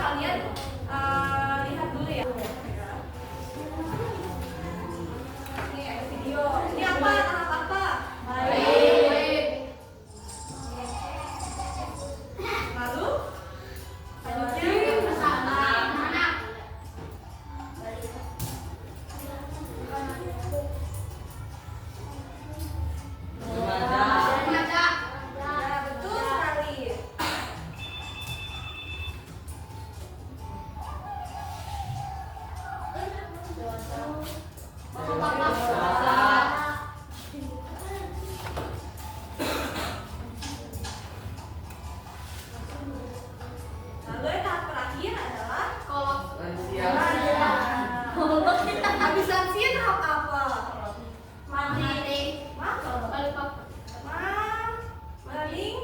kalian lihat dulu ya. Ini ada video. Ini apa? Tahap apa? Baik. Lalu selanjutnya anak. Betul sekali. Lalu yang tahap terakhir adalah habis lansia tahap apa? Mati. Maling.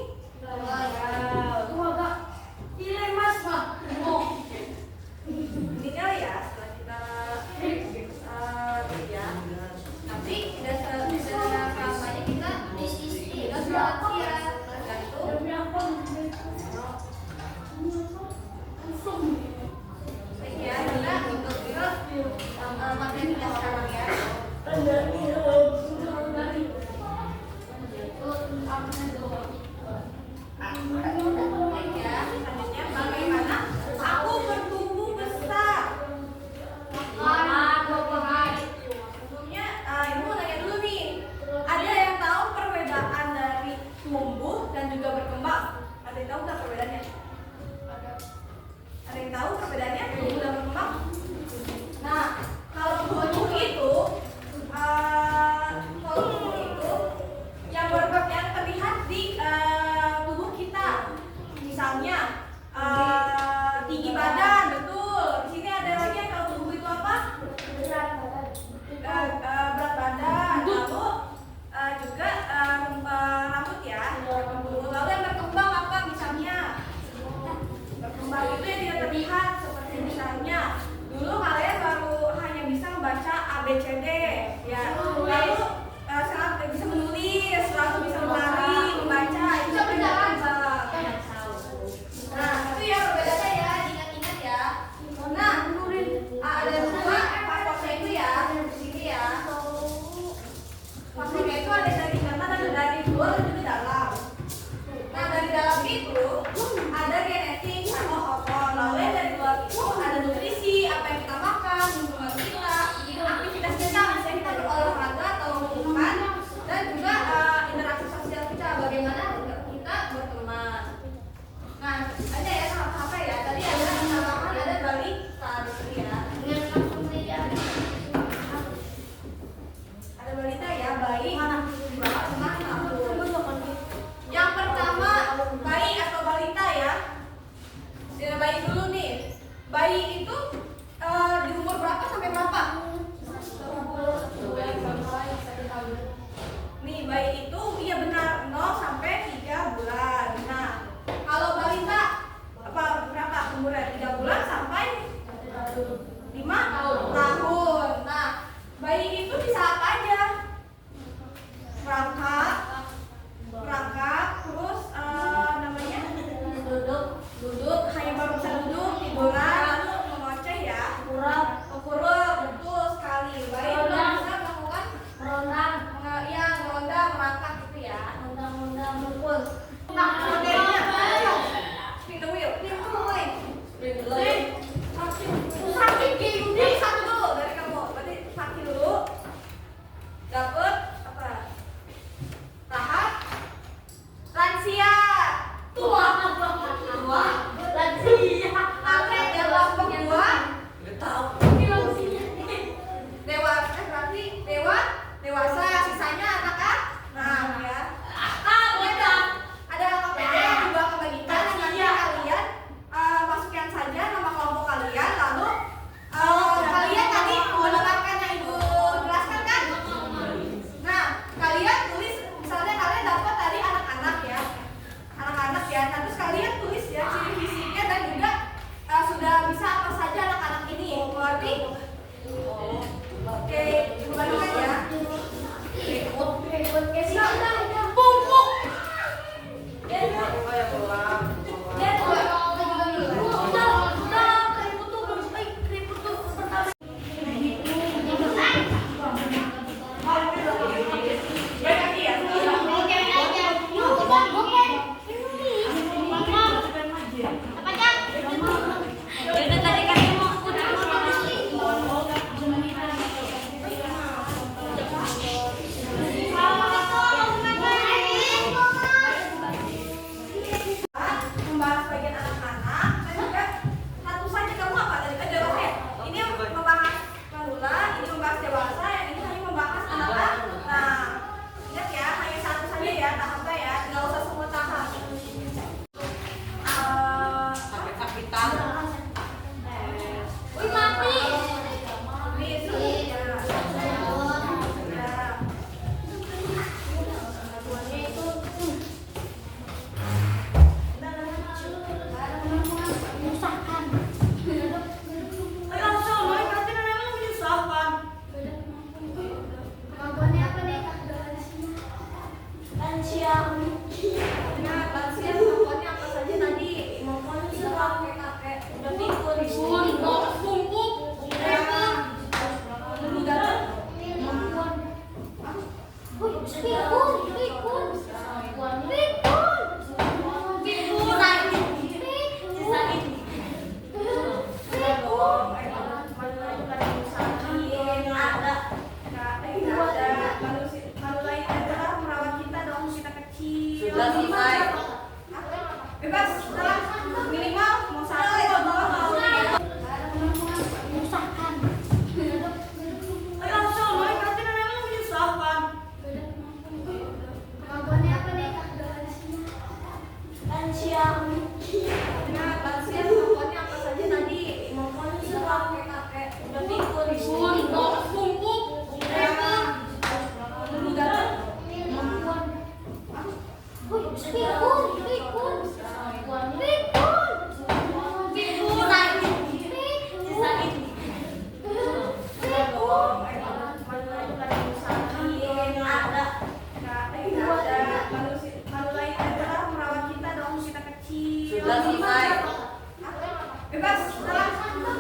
Dilemas, meninggal ya setelah kita ya. Tapi tidak selamanya kita tidak lansia. Baik ya, kita untuk materi kita sekarang ya. Baik ya, selanjutnya bagaimana aku bertumbuh besar? Sebelumnya, ibu mau tanya dulu nih. Ada yang tahu perbedaan dari tumbuh dan juga berkembang? Ada yang tahu nggak perbedaannya? Ada yang tahu perbedaannya tumbuh dan berkembang? Nah, kalau tumbuh itu, yang terlihat di tubuh kita, misalnya tinggi badan, betul. Di sini ada lagi yang kalau tumbuh itu apa? Berat badan. Lalu juga rambut ya. Lalu yang berkembang apa misalnya? Berkembang itu yang tidak terlihat seperti misalnya dulu kalian baru hanya bisa membaca ABCD ya. Lalu sekarang bisa menulis, lalu bisa berlari, membaca, itu berkembang. Nah, itu ya perbedaannya ya, ingat-ingat ya. Nah, ada dua faktornya itu ya, di sini ya. Faktornya itu ada dari dalam dan dari luar dan juga dalam. Nah, dari dalam itu ada genetik atau hormon. Lalu yang dari luar itu ada nutrisi, apa yang kita makan, lingkungan kita, aktivitas kita.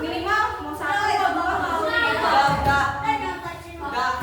Minimal mau satu atau dua kalau enggak. Enggak.